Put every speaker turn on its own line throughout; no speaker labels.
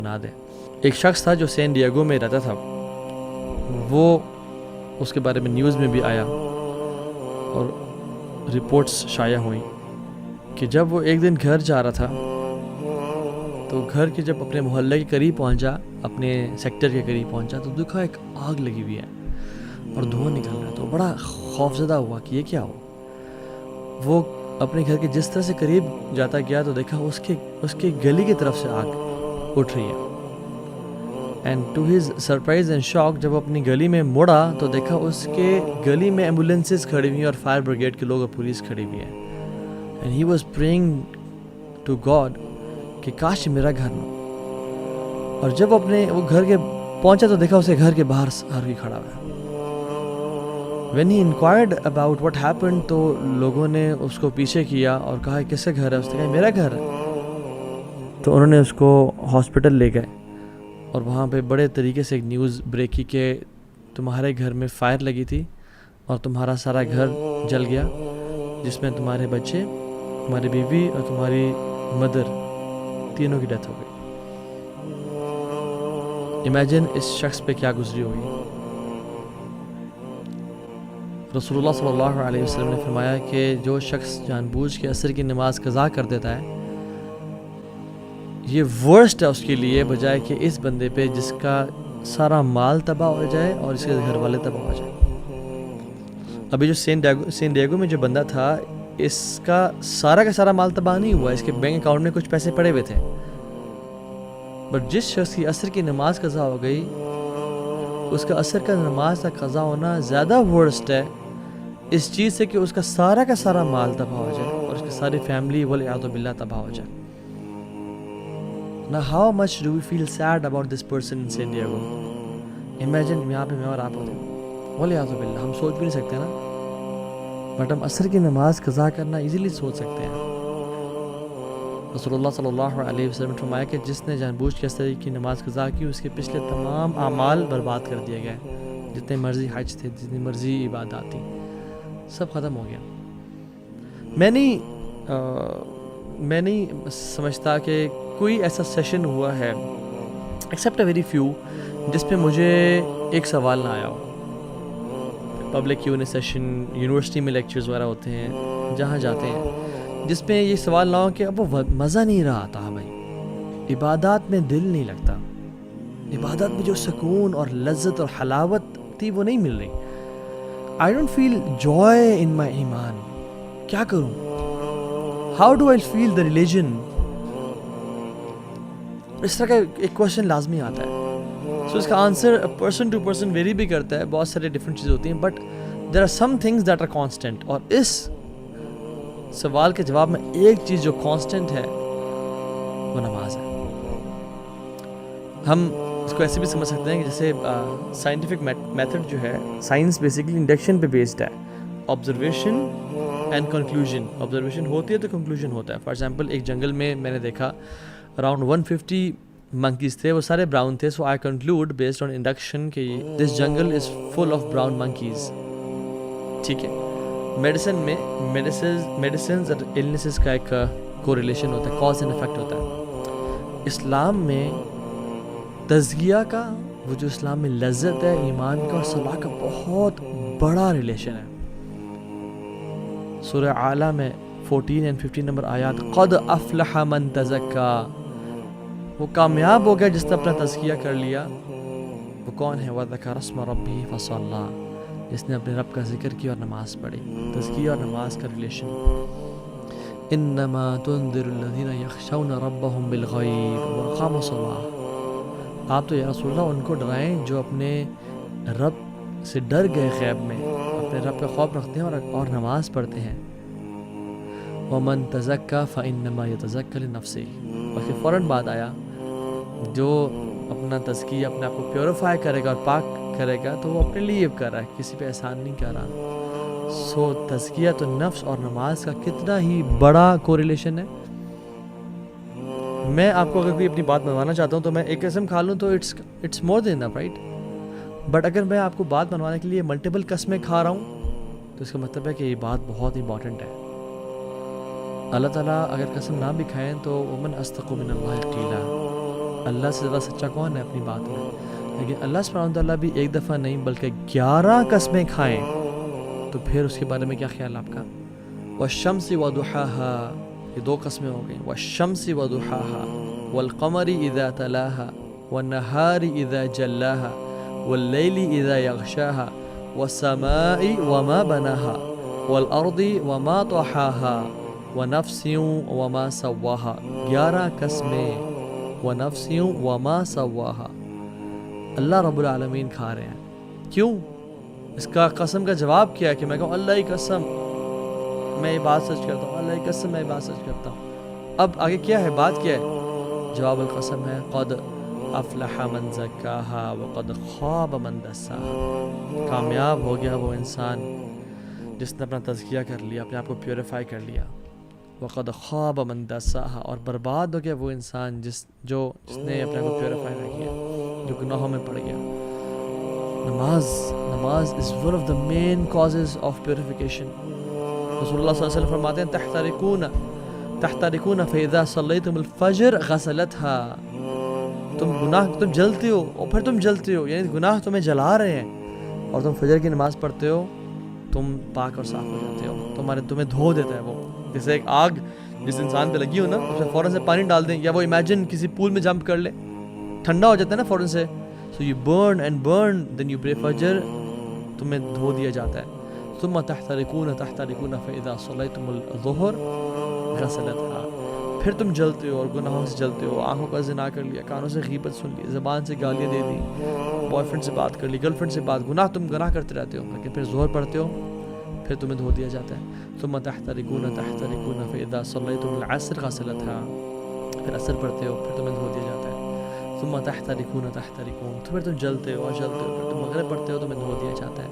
بنا دیں. ایک شخص تھا جو سین ڈیگو میں رہتا تھا، وہ اس کے بارے میں نیوز میں بھی آیا اور رپورٹس شائع ہوئیں کہ جب وہ ایک دن گھر جا رہا تھا تو گھر کے جب اپنے محلے کے قریب پہنچا، اپنے سیکٹر کے قریب پہنچا تو دیکھا ایک آگ لگی ہوئی ہے اور دھواں نکل رہا ہے. تو بڑا خوفزدہ ہوا کہ یہ کیا ہو. وہ اپنے گھر کے جس طرح سے قریب جاتا گیا تو دیکھا اس کے گلی کی طرف سے آگ اٹھ رہی ہے. And to his surprise and shock جب وہ اپنی گلی میں مڑا تو دیکھا اس کے گلی میں ایمبولینسز کھڑی ہوئی ہیں اور فائر بریگیڈ کے لوگ اور پولیس کھڑی ہوئی ہے. And he was praying to God کہ کاش میرا گھر نہ ہو. اور جب وہ گھر کے پہنچا تو دیکھا اسے گھر کے باہر کوئی کھڑا ہوا ہے. When he enquired about what happened تو لوگوں نے اس کو پیچھے کیا اور کہا کس کا گھر ہے؟ اس نے کہا میرا گھر ہے. تو انہوں نے اس کو ہاسپٹل لے گئے اور وہاں پہ بڑے طریقے سے ایک نیوز بریک کی کہ تمہارے گھر میں فائر لگی تھی اور تمہارا سارا گھر جل گیا، جس میں تمہارے بچے، تمہاری بیوی اور تمہاری مدر تینوں کی ڈیتھ ہو گئی. امیجن اس شخص پہ کیا گزری ہوگی. رسول اللہ صلی اللہ علیہ وسلم نے فرمایا کہ جو شخص جان بوجھ کے عصر کی نماز قضا کر دیتا ہے یہ ورسٹ ہے اس کے لیے بجائے کہ اس بندے پہ جس کا سارا مال تباہ ہو جائے اور اس کے گھر والے تباہ ہو جائے. ابھی جو سین ڈیگو میں جو بندہ تھا اس کا سارا مال تباہ نہیں ہوا، اس کے بینک اکاؤنٹ میں کچھ پیسے پڑے ہوئے تھے. بٹ جس شخص کی عصر کی نماز قضا ہو گئی اس کا عصر کا نماز کا قضا ہونا زیادہ ورسٹ ہے اس چیز سے کہ اس کا سارا مال تباہ ہو جائے اور اس کی ساری فیملی والعیاذ باللہ تباہ ہو جائے. Now how much do we feel sad about this person in San Diego? Imagine یہاں پہ میں اور آپ ہوتے ہیں والعیاذ باللہ، ہم سوچ بھی نہیں سکتے نا، بٹ ہم عصر کی نماز قضا کرنا ایزیلی سوچ سکتے ہیں. رسول اللہ صلی اللہ علیہ وسلم نے فرمایا کہ جس نے جان بوجھ کے عصر کی نماز قضا کی اس کے پچھلے تمام اعمال برباد کر دیے گئے. جتنے مرضی حج تھے، جتنی مرضی عبادات تھیں، سب ختم ہو گیا. میں نہیں سمجھتا کہ کوئی ایسا سیشن ہوا ہے ایکسیپٹ اے ویری فیو جس پہ مجھے ایک سوال نہ آیا ہو. Public Q and A session, university میں لیکچرز وغیرہ ہوتے ہیں جہاں جاتے ہیں، جس پہ یہ سوال نہ ہو کہ اب وہ مزہ نہیں رہا آتا بھائی، عبادات میں دل نہیں لگتا، عبادات میں جو سکون اور لذت اور حلاوت تھی وہ نہیں مل رہی. I don't feel joy in my ایمان، کیا کروں؟ How do I feel the religion؟ اس طرح کا ایک کوشچن لازمی آتا ہے. سو اس کا answer person to person vary بھی کرتا ہے، بہت سارے ڈفرینٹ چیزیں ہوتی ہیں، but there are some things that are constant. اور اس سوال کے جواب میں ایک چیز جو کانسٹنٹ ہے وہ نماز ہے. ہم اس کو ایسے بھی سمجھ سکتے ہیں کہ جیسے سائنٹیفک میتھڈ جو ہے، سائنس بیسیکلی انڈکشن پہ بیسڈ ہے، آبزرویشن اینڈ کنکلوژن. آبزرویشن ہوتی ہے تو کنکلوژن ہوتا ہے. فار ایگزامپل ایک جنگل میں نے دیکھا اراؤنڈ 150 monkeys تھے، وہ سارے براؤن تھے. So I conclude based on induction کہ this jungle is full of brown monkeys. ٹھیک ہے. میڈیسن میں میڈیسنز اور النیسز کا ایک کوریلیشن ہوتا ہے، کاز اینڈ افیکٹ ہوتا ہے. اسلام میں تزکیہ کا، وہ جو اسلام میں لذت ہے، ایمان کا اور صلاح کا بہت بڑا ریلیشن ہے. سورہ اعلیٰ میں 14 اور 15 نمبر آیات، قد افلح من تزکا، وہ کامیاب ہو گیا جس نے اپنا تزکیہ کر لیا. وہ کون ہے؟ وذکر اسم ربہ فصلی، جس نے اپنے رب کا ذکر کیا اور نماز پڑھی. تزکیہ اور نماز کا ریلیشن. انما تنذر الذین یخشون ربهم بالغیب واقاموا الصلاۃ، آپ تو یا رسول اللہ ان کو ڈرائیں جو اپنے رب سے ڈر گئے غیب میں، اپنے رب کا خوف رکھتے ہیں اور نماز پڑھتے ہیں. ومن تزکا فانما یتزکی لنفسہ، اور پھر فوراً بعد آیا جو اپنا تزکیہ اپنے آپ کو پیوریفائی کرے گا اور پاک کرے گا تو وہ اپنے لیے کر رہا ہے، کسی پہ احسان نہیں کر رہا. سو تزکیہ تو نفس اور نماز کا کتنا ہی بڑا کوریلیشن ہے. میں آپ کو اگر کوئی اپنی بات منوانا چاہتا ہوں تو میں ایک قسم کھا لوں تو it's more than enough, right. But اگر میں آپ کو بات منوانے کے لیے ملٹیپل قسمیں کھا رہا ہوں تو اس کا مطلب ہے کہ یہ بات بہت امپورٹنٹ ہے. اللہ تعالیٰ اگر قسم نہ بھی کھائیں تو ومن اصدق من اللہ قیلا، اللہ سے زیادہ سچا کون ہے اپنی بات میں؟ لیکن اللہ سبحانہ وتعالیٰ بھی ایک دفعہ نہیں بلکہ 11 قسمیں کھائیں تو پھر اس کے بارے میں کیا خیال آپ کا؟ والشمس وضحاها، یہ 2 قسمیں ہو گئیں، والشمس وضحاها والقمر اذا تلاها والنهار اذا جلاها واللیل اذا یغشاها والسماء وما بناها والارض وما طحاها ونفس وما سواها، 11 قسمیں، ونفس وما سواها۔ اللہ رب العالمین کھا رہے ہیں، کیوں؟ اس کا قسم کا جواب کیا ہے کہ میں کہوں اللہ کی قسم میں یہ بات سچ کرتا ہوں، اللہ کی قسم میں یہ بات سچ کرتا ہوں۔ اب آگے کیا ہے، بات کیا ہے؟ جواب القسم ہے قد افلح من زکاها وقد خاب من دساها، کامیاب ہو گیا وہ انسان جس نے اپنا تزکیہ کر لیا، اپنے آپ کو پیوریفائی کر لیا، وقد خواب من دساها، اور برباد ہو گیا وہ انسان جس نے اپنے آپ کو پیوریفائی نہ کیا، جو گناہوں میں پڑ گیا۔ نماز is one of the main causes of purification۔ رسول اللہ صلی اللہ علیہ وسلم فرماتے ہیں تحترقون فاذا صلیتم الفجر غسلتها، تم جلتے ہو اور پھر تم جلتے ہو، یعنی گناہ تمہیں جلا رہے ہیں، اور تم فجر کی نماز پڑھتے ہو، تم پاک اور صاف ہو جاتے ہو، تمہیں دھو دیتا ہے وہ۔ جیسے ایک آگ جس انسان پہ لگی ہو نا، اس میں فوراً سے پانی ڈال دیں، یا وہ امیجن کسی پول میں جمپ کر لے، ٹھنڈا ہو جاتا ہے نا فوراً سے، so you burn then you pray فجر، تمہیں دھو دیا جاتا ہے۔ ثم تحترقون فاذا صلیتم الظہر غسلتها، پھر تم جلتے ہو اور گناہوں سے جلتے ہو، آنکھوں کا زنا کر لیا، کانوں سے غیبت سن لی، زبان سے گالیاں دے دی، بوائے فرینڈ سے بات کر لی، گرل فرینڈ سے بات، گناہ کرتے رہتے ہو، لیکن پھر ظہر پڑھتے ہو، پھر تمہیں دھو دیا جاتا ہے۔ ثم تحترقون فاذا صلیتم العصر غسلتها، پھر عصر پڑھتے ہو، پھر تمہیں دھو دیا جاتا ہے۔ ثم تحترقون تو پھر تم جلتے ہو اور جلتے ہو، پھر تم مغرب پڑھتے ہو، تمہیں دھو دیا جاتا ہے،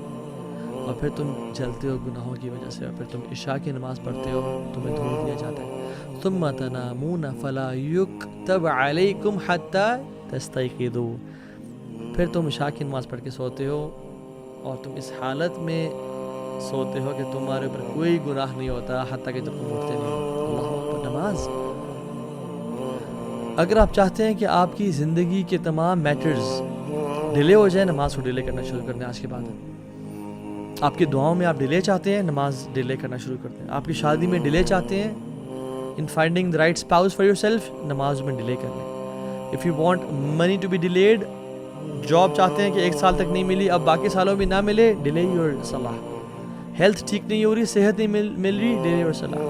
اور پھر تم جلتے ہو گناہوں کی وجہ سے، اور پھر تم عشاء کی نماز پڑھتے ہو، تمہیں دھو دیا جاتا ہے۔ ثم تنامون فلا یکتب علیکم حتی تستیقظوا، پھر تم عشاء کی نماز پڑھ کے سوتے ہو، اور تم اس حالت میں سوتے ہو کہ تمہارے اوپر کوئی گناہ نہیں ہوتا حتیٰ کہ جب تم اٹھتے نہیں ہو۔ اللہ اکبر۔ نماز، اگر آپ چاہتے ہیں کہ آپ کی زندگی کے تمام میٹرز ڈیلے ہو جائیں، نماز کو ڈیلے کرنا شروع کر دیں آج کے بعد۔ آپ کی دعاؤں میں آپ ڈیلے چاہتے ہیں، نماز ڈیلے کرنا شروع کر دیں۔ آپ کی شادی میں ڈیلے چاہتے ہیں، in finding the right spouse for yourself، نماز میں ڈیلے کر لیں۔ if you want money to be delayed، job چاہتے ہیں کہ 1 سال تک نہیں ملی، اب باقی سالوں میں نہ ملے، delay your صلاح۔ ہیلتھ ٹھیک نہیں ہو رہی، صحت نہیں مل رہی، delay your صلاح۔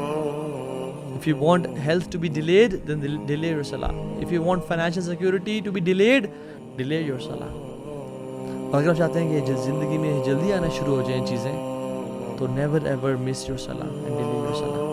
if you want health to be delayed then delay your صلاح۔ if you want financial security to be delayed، delay your صلاح۔ اور اگر آپ چاہتے ہیں کہ زندگی میں جلدی آنا شروع ہو جائیں چیزیں، تو never ever miss your صلاح and delay your صلاح۔